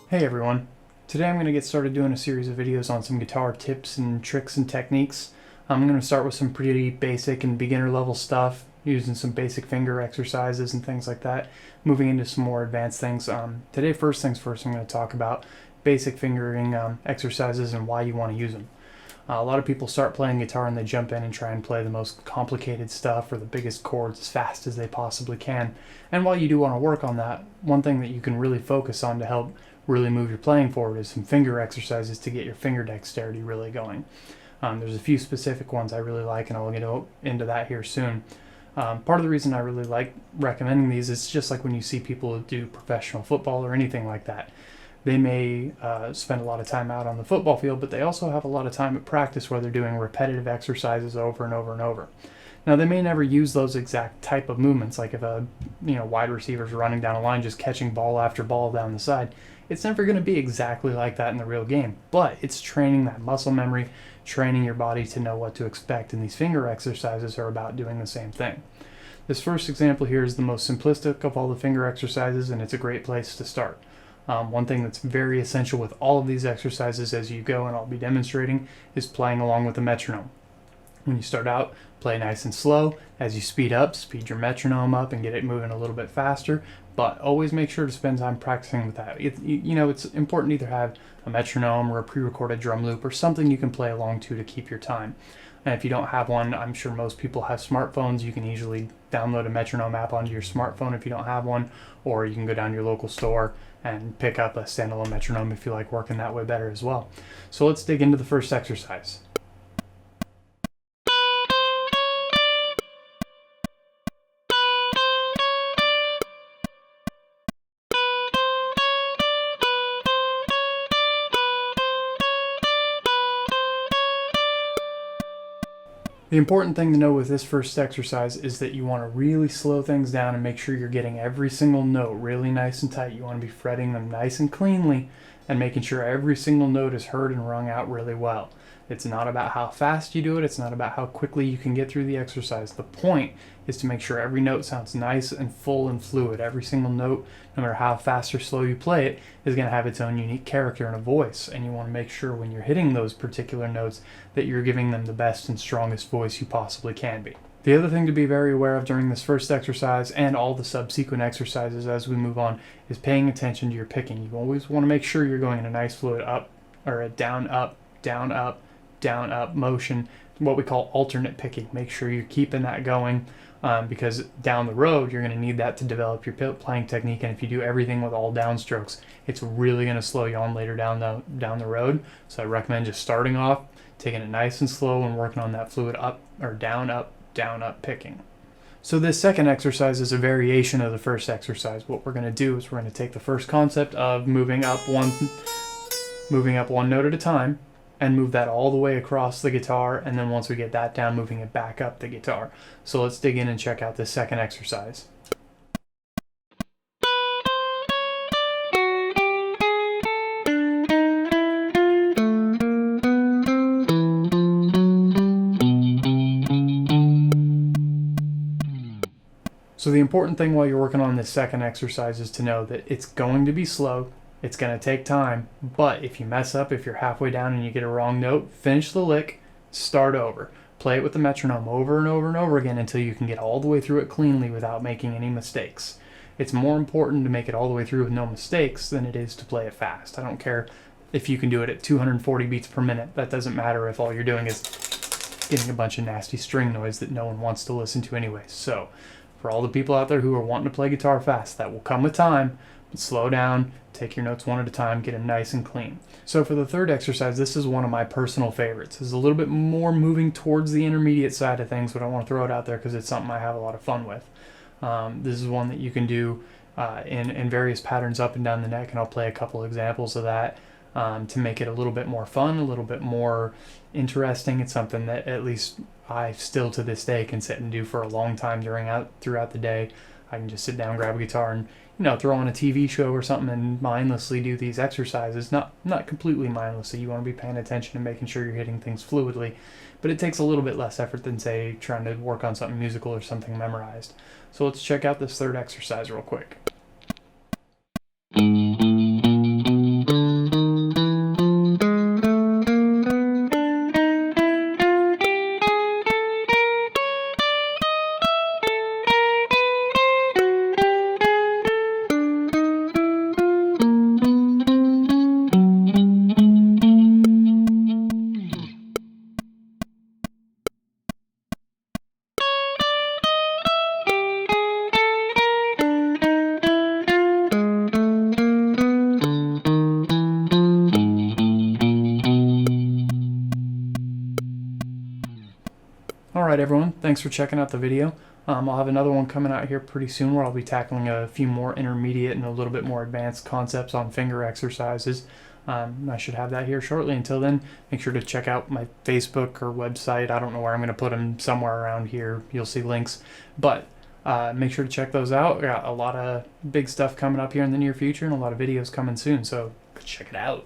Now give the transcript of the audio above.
Hey everyone, today I'm going to get started doing a series of videos on some guitar tips and tricks and techniques. I'm going to start with some pretty basic and beginner level stuff, using some basic finger exercises and things like that, moving into some more advanced things. Today, first things first, I'm going to talk about basic fingering exercises and why you want to use them. A lot of people start playing guitar and they jump in and try and play the most complicated stuff or the biggest chords as fast as they possibly can. And while you do want to work on that, one thing that you can really focus on to help really move your playing forward is some finger exercises to get your finger dexterity really going. There's a few specific ones I really like, and I'll get into that here soon. Part of the reason I really like recommending these is just like when you see people do professional football or anything like that. They may spend a lot of time out on the football field, but they also have a lot of time at practice where they're doing repetitive exercises over and over and over. Now, they may never use those exact type of movements, like if a wide receiver's running down a line just catching ball after ball down the side. It's never going to be exactly like that in the real game, but it's training that muscle memory, training your body to know what to expect, and these finger exercises are about doing the same thing. This first example here is the most simplistic of all the finger exercises, and it's a great place to start. One thing that's very essential with all of these exercises as you go, and I'll be demonstrating, is playing along with the metronome. When you start out, play nice and slow. As you speed up, speed your metronome up and get it moving a little bit faster, but always make sure to spend time practicing with that. It's important to either have a metronome or a pre-recorded drum loop or something you can play along to keep your time. And if you don't have one, I'm sure most people have smartphones. You can easily download a metronome app onto your smartphone if you don't have one, or you can go down to your local store and pick up a standalone metronome if you like working that way better as well. So let's dig into the first exercise. The important thing to know with this first exercise is that you want to really slow things down and make sure you're getting every single note really nice and tight. You want to be fretting them nice and cleanly and making sure every single note is heard and rung out really well. It's not about how fast you do it. It's not about how quickly you can get through the exercise. The point is to make sure every note sounds nice and full and fluid. Every single note, no matter how fast or slow you play it, is going to have its own unique character and a voice. And you want to make sure when you're hitting those particular notes that you're giving them the best and strongest voice you possibly can be. The other thing to be very aware of during this first exercise and all the subsequent exercises as we move on is paying attention to your picking. You always want to make sure you're going in a nice fluid up or a down up, down up, down up motion, what we call alternate picking. Make sure you're keeping that going because down the road you're going to need that to develop your playing technique, and if you do everything with all downstrokes, it's really going to slow you on later down the road. So I recommend just starting off, taking it nice and slow and working on that fluid up or down up picking. So this second exercise is a variation of the first exercise. What we're going to do is we're going to take the first concept of moving up one note at a time and move that all the way across the guitar, and then once we get that down, moving it back up the guitar. So let's dig in and check out this second exercise. So the important thing while you're working on this second exercise is to know that it's going to be slow. It's going to take time, but if you mess up, if you're halfway down and you get a wrong note, finish the lick, start over. Play it with the metronome over and over and over again until you can get all the way through it cleanly without making any mistakes. It's more important to make it all the way through with no mistakes than it is to play it fast. I don't care if you can do it at 240 beats per minute. That doesn't matter if all you're doing is getting a bunch of nasty string noise that no one wants to listen to anyway. So for all the people out there who are wanting to play guitar fast, that will come with time. But slow down, take your notes one at a time, get them nice and clean. So for the third exercise, this is one of my personal favorites. It's a little bit more moving towards the intermediate side of things, but I want to throw it out there because it's something I have a lot of fun with. This is one that you can do in various patterns up and down the neck, and I'll play a couple examples of that to make it a little bit more fun, a little bit more interesting. It's something that at least I still to this day can sit and do for a long time throughout the day. I can just sit down, grab a guitar, and throw on a TV show or something and mindlessly do these exercises. Not completely mindlessly. You want to be paying attention and making sure you're hitting things fluidly, but it takes a little bit less effort than, say, trying to work on something musical or something memorized. So let's check out this third exercise real quick. Alright everyone, thanks for checking out the video. I'll have another one coming out here pretty soon where I'll be tackling a few more intermediate and a little bit more advanced concepts on finger exercises. I should have that here shortly. Until then, make sure to check out my Facebook or website. I don't know where I'm going to put them, somewhere around here. You'll see links. But make sure to check those out. Got a lot of big stuff coming up here in the near future and a lot of videos coming soon. So check it out.